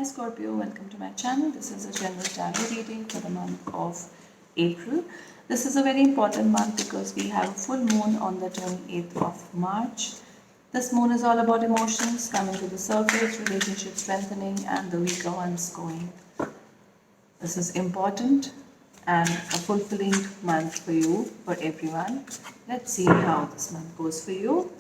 Scorpio, welcome to my channel. This is a general tarot reading for the month of April. This is a very important month because we have a full moon on the 28th of March. This moon is all about emotions coming to the surface, relationship strengthening, and the weaker ones going. This is important and a fulfilling month for you, for everyone. Let's see how this month goes for you.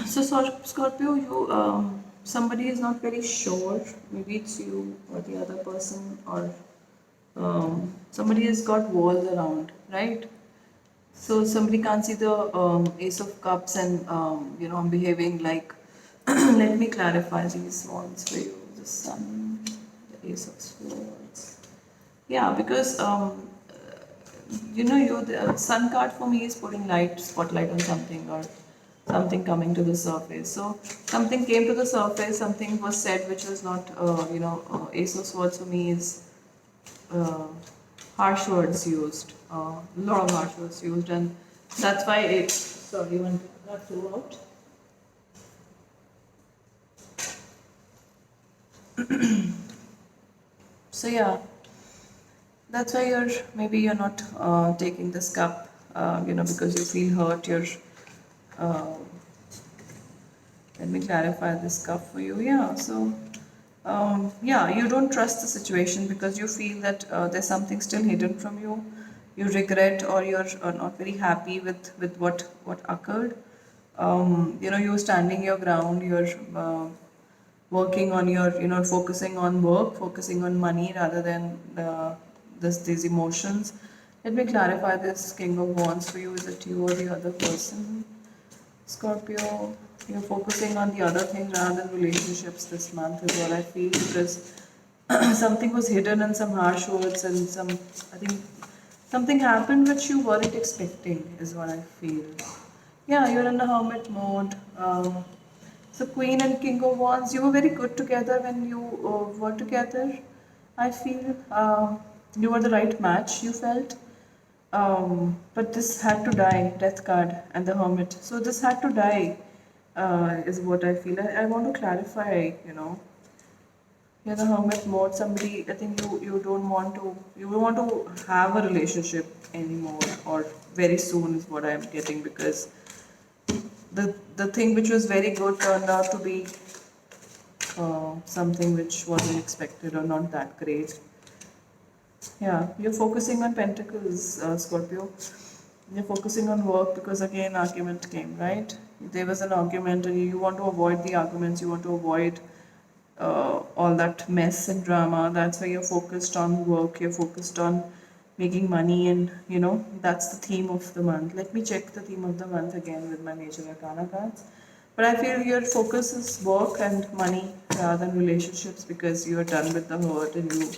So Scorpio, somebody is not very sure. Maybe it's you or the other person, or somebody has got walls around, right? So somebody can't see the Ace of Cups and I'm behaving like. Let me clarify these walls for you. The Sun, the Ace of Swords. Yeah, because the Sun card for me is putting spotlight on something, or something coming to the surface. So something came to the surface, something was said which was not, Ace of Swords for me is harsh words used, a lot of harsh words used, and that's why it. Sorry, one that flew out. So yeah, that's why you're not taking this cup, because you feel hurt. Uh, Let me clarify this cup for you. Yeah, so you don't trust the situation because you feel that there's something still hidden from you. You regret, or you're not very happy with what occurred. You're standing your ground. You're working on focusing on work, focusing on money rather than these emotions. Let me clarify this King of Wands for you. Is it you or the other person? Scorpio, you're focusing on the other things rather than relationships this month is what I feel, because something was hidden and some harsh words and I think something happened which you weren't expecting is what I feel. Yeah, you're in the hermit mode. So Queen and King of Wands, you were very good together when you were together. I feel you were the right match, you felt. But this had to die, Death card and the Hermit. So this had to die, is what I feel. I want to clarify, you're the Hermit mode. Somebody, I think you don't want to have a relationship anymore, or very soon is what I'm getting, because the thing which was very good turned out to be something which wasn't expected or not that great. Yeah, you're focusing on Pentacles, Scorpio. You're focusing on work because again argument came, right? There was an argument and you want to avoid the arguments, you want to avoid all that mess and drama. That's why you're focused on work, you're focused on making money, and that's the theme of the month. Let me check the theme of the month again with my major arcana cards. But I feel your focus is work and money rather than relationships, because you are done with the hurt and you,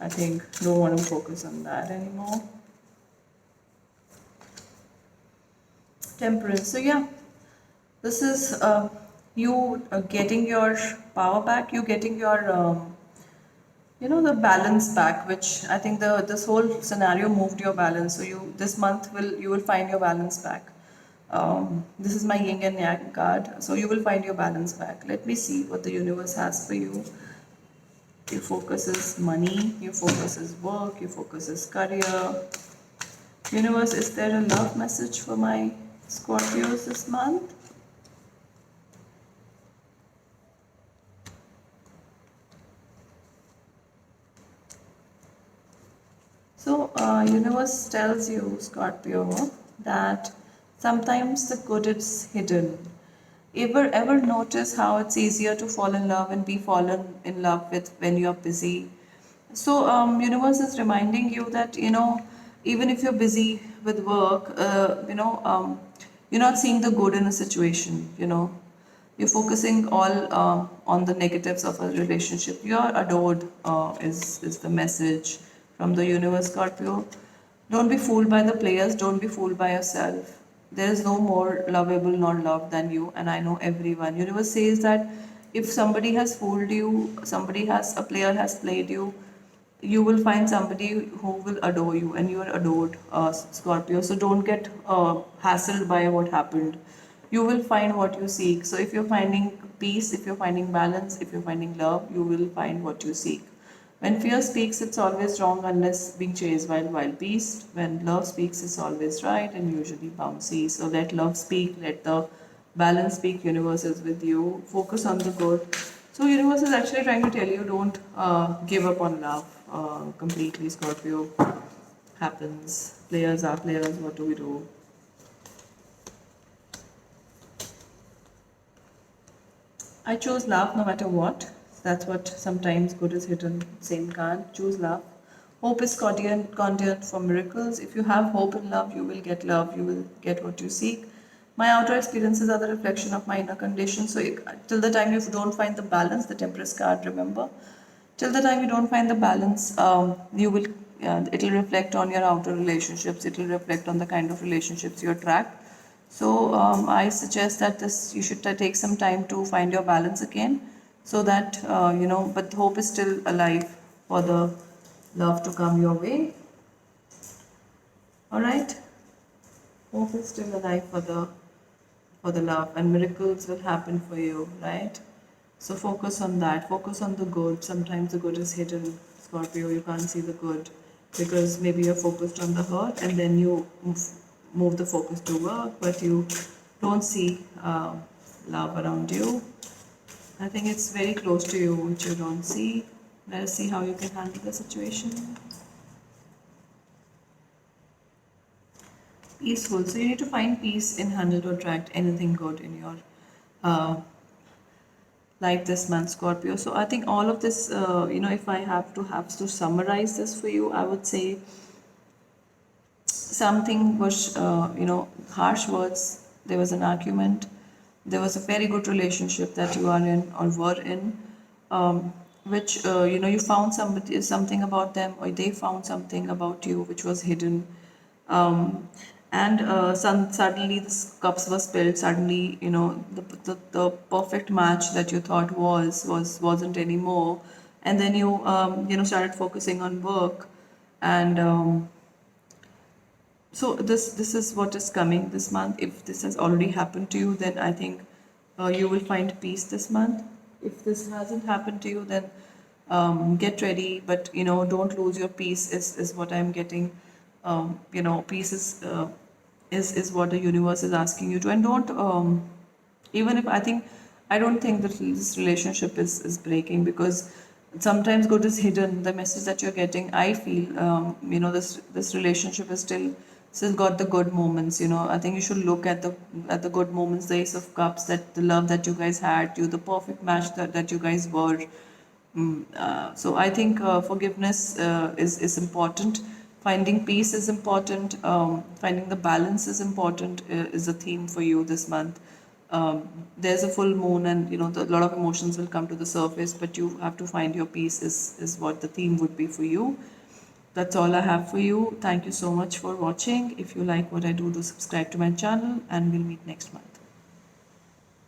I think, don't want to focus on that anymore. Temperance. So yeah, this is you getting your power back. You getting your the balance back, which I think this whole scenario moved your balance. So this month you will find your balance back. This is my yin and yang card. So you will find your balance back. Let me see what the universe has for you. Your focus is money, your focus is work, your focus is career. Universe, is there a love message for my Scorpios this month? So, universe tells you, Scorpio, that sometimes the good is hidden. Ever notice how it's easier to fall in love and be fallen in love with when you're busy? So, universe is reminding you that even if you're busy with work, you're not seeing the good in a situation. You're focusing all on the negatives of a relationship. You're adored, is the message from the universe, Scorpio. Don't be fooled by the players. Don't be fooled by yourself. There is no more lovable nor loved than you, and I know everyone. Universe says that if somebody has fooled you, a player has played you, you will find somebody who will adore you, and you are adored, Scorpio. So don't get hassled by what happened. you will find what you seek. So if you're finding peace, if you're finding balance, if you're finding love, you will find what you seek. When fear speaks, it's always wrong unless being chased by wild beast. When love speaks, it's always right and usually bouncy. So let love speak, let the balance speak. Universe is with you. Focus on the good. So universe is actually trying to tell you, don't give up on love completely. Scorpio happens. Players are players. What do we do? I chose love no matter what. That's what sometimes good is hidden, same can't. Choose love. Hope is content for miracles. If you have hope in love, you will get love, you will get what you seek. My outer experiences are the reflection of my inner condition. So, till the time you don't find the balance, the Temperance card, remember, till the time you don't find the balance, you will. It will reflect on your outer relationships. It will reflect on the kind of relationships you attract. So I suggest that this you should take some time to find your balance again, so that But hope is still alive for the love to come your way. All right, hope is still alive for the love, and miracles will happen for you. Right. So focus on that. Focus on the good. Sometimes the good is hidden, Scorpio. You can't see the good because maybe you're focused on the hurt, and then you move the focus to work, but you don't see love around you. I think it's very close to you, which you don't see. Let us see how you can handle the situation. Peaceful. So you need to find peace in handle to attract anything good in your uh, life this month, Scorpio. So I think all of this, if I have to summarize this for you, I would say something was, harsh words. There was an argument. There was a very good relationship that you are in or were in, which you found something about them, or they found something about you which was hidden. Um, and suddenly the cups were spilled. Suddenly, the perfect match that you thought wasn't anymore, and then you started focusing on work, and so this is what is coming this month. If this has already happened to you, then I think you will find peace this month. If this hasn't happened to you, then get ready. But don't lose your peace. Is what I'm getting. Peace is what the universe is asking you to, and don't even if I don't think that this relationship is breaking, because sometimes good is hidden. The message that you're getting, I feel, this relationship is still got the good moments. I think you should look at the good moments, the Ace of Cups, that the love that you guys had, the perfect match that you guys were. So I think forgiveness is important. Finding peace is important. Finding the balance is important. Is a theme for you this month. There's a full moon, and a lot of emotions will come to the surface. But you have to find your peace. Is what the theme would be for you. That's all I have for you. Thank you so much for watching. If you like what I do, subscribe to my channel, and we'll meet next month.